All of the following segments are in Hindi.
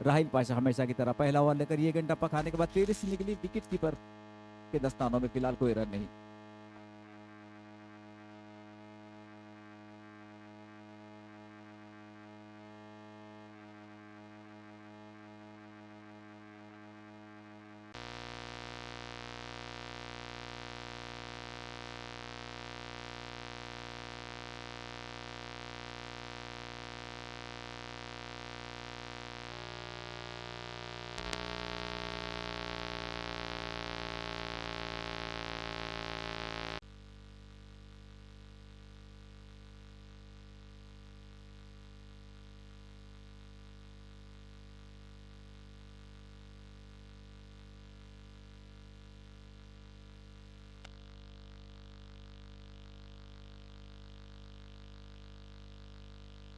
राहिल पाशा हमेशा की तरह पहला ओवर लेकर ये गेंद टप्पा खाने के बाद तेजी से निकली विकेट कीपर के दस्तानों में फिलहाल कोई रन नहीं।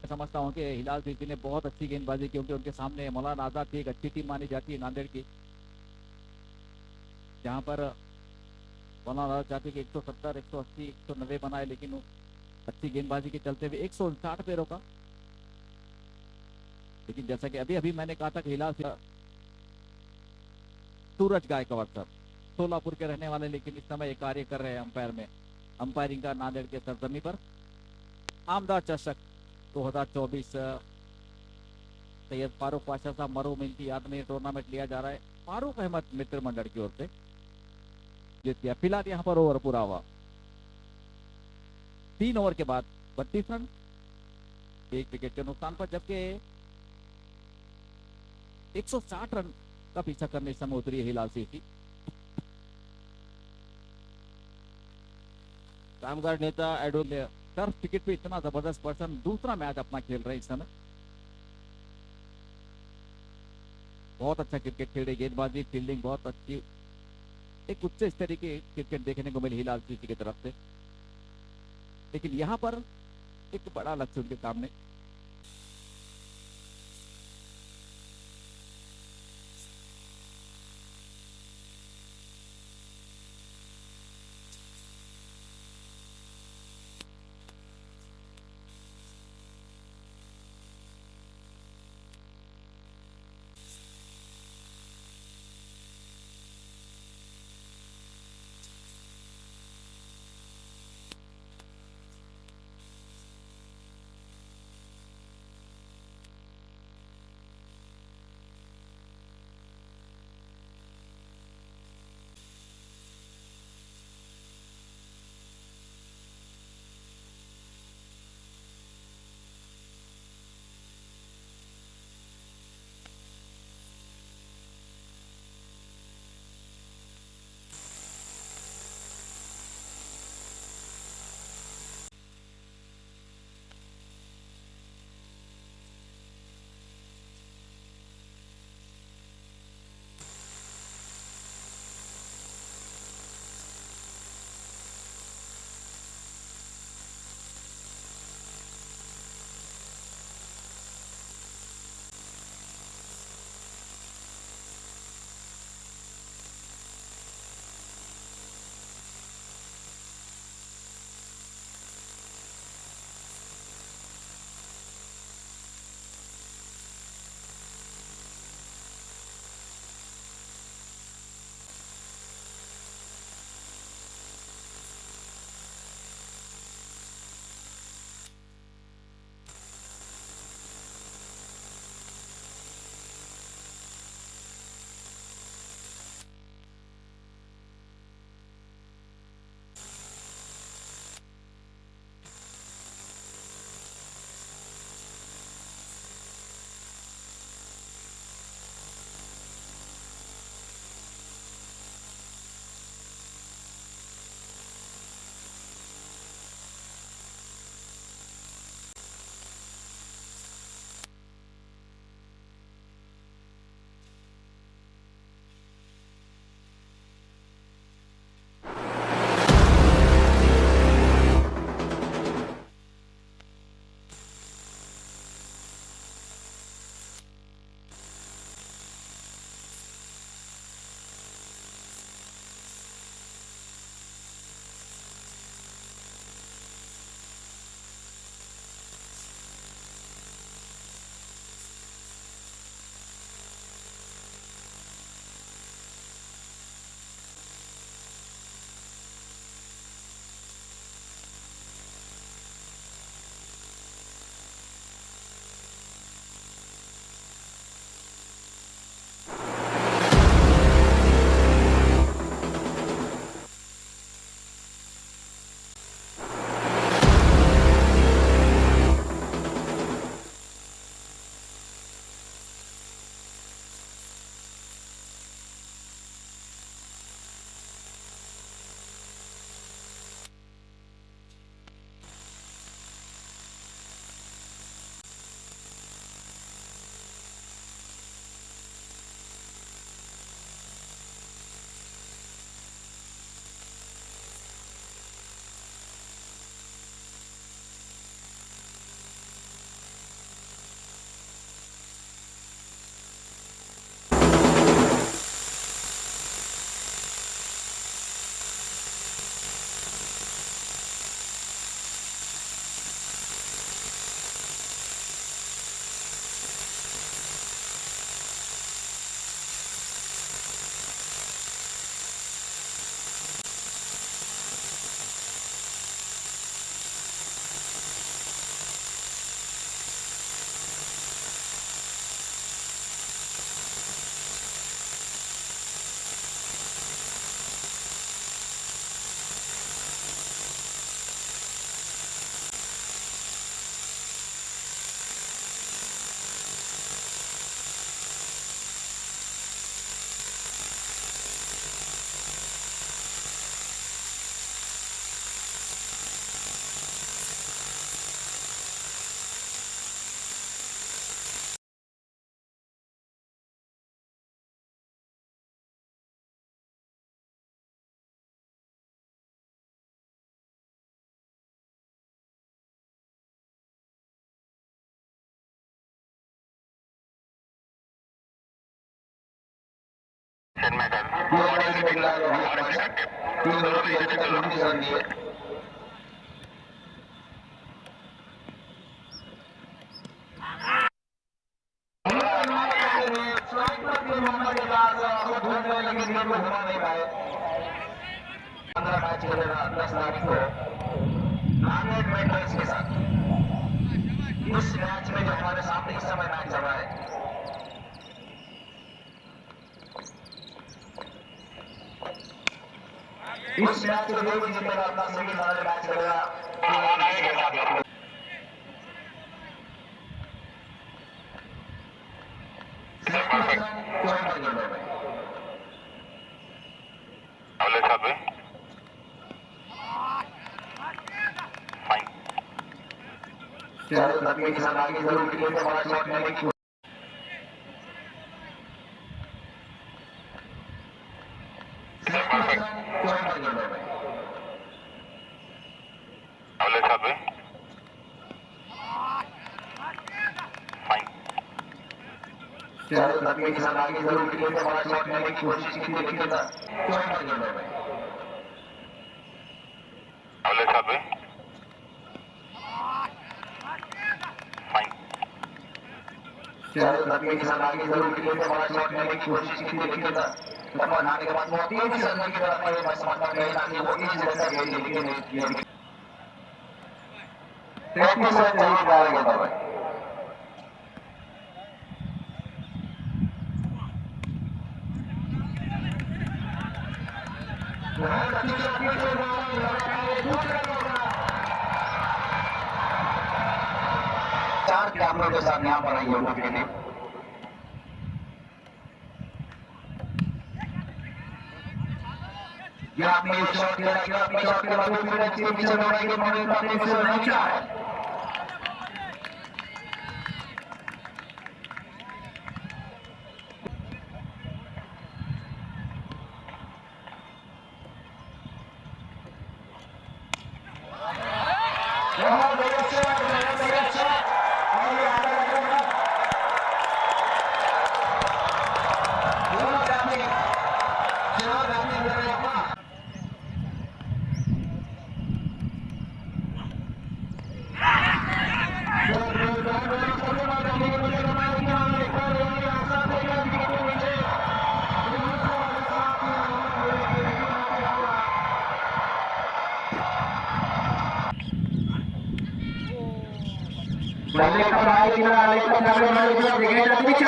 समझता हूँ कि हिलाल सिद्धि ने बहुत अच्छी गेंदबाजी क्योंकि उनके सामने मौलाना आजाद की एक अच्छी टीम मानी जाती है नांदेड़ की, जहां पर मौलाना आजाद चाहते कि 170 180 190 बनाए, लेकिन वो अच्छी गेंदबाजी के चलते हुए 159 पे रोका। लेकिन जैसा कि अभी अभी मैंने कहा था कि हिलाल सूरज गायकवाड़ सर सोलापुर के रहने वाले, लेकिन इस समय कार्य कर रहे हैं अंपायर में, अंपायरिंग का नांदेड़ के सरजमी पर। आमदार चषक 2024 सैयद फारूक पाशा साहब मरहूम इनकी याद में टूर्नामेंट लिया जा रहा है। फारूक अहमद मित्र मंडल की ओर से जीत गया। फिलहाल यहाँ पर ओवर पूरा हुआ 3 ओवर के बाद 32 रन 1 विकेट के नुकसान पर, जबकि 160 रन का पीछा करने इस समय उतरी है हिलाल सिटी। कामगार नेता एडोल टर्फ टिकट पे इतना जबरदस्त पर्सन दूसरा मैच अपना खेल रहे हैं इस समय। बहुत अच्छा क्रिकेट खेल रहे, गेंदबाजी फील्डिंग बहुत अच्छी, एक उच्च स्तरीय की क्रिकेट देखने को मिली हिलाल सिटी की तरफ से। लेकिन यहाँ पर एक बड़ा लक्ष्य उनके सामने। मैच चलेगा 10 तारीख को नांदेड़ मेंढर्स के साथ। इस मैच में जो हमारे सामने इस समय मैच चल रहा है, इस मैच को जो भी जीतेगा अपना सेमीफाइनल मैच चलेगा। लगने के साथ आगे जरूर खेलने में बड़ा शॉट लेने की लगने के साथ आगे जरूर खेलने में बड़ा शॉट लेने की कोशिश की थी, लेकिन लगने के साथ आगे जरूर खेलने में बड़ा शॉट लेने की कोशिश की थी, लेकिन लंबा नाने के बाद बहुत तेजी से अंदर की तरफ आए। मैं समझता नहीं ताकि वो इस जैसा खेल लेकिन ये 33 से चाहिए डालेगा भाई। चार कैमरों के साथ यहाँ पर आई लोगों के लिए या आपने शॉट किया कि आपने शॉट के बाद फिर इसके पीछे दौड़ाएंगे मॉडल का अपने पीछे नहीं क्या है लेकर आए किनारा लेकर नगरों में जो ब्रिगेड पीछे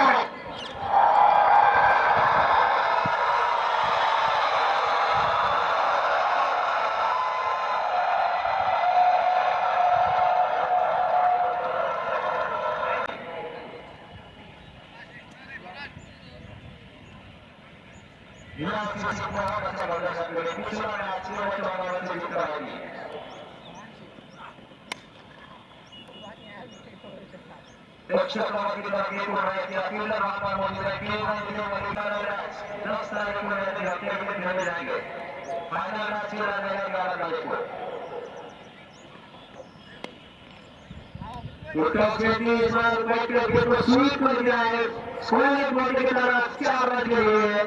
स्वीप कर दिया है स्कोर बोर्ड की तरफ 4 रन के लिए।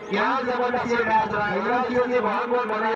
क्या जबरदस्त मैच रहा है। बहुत बहुत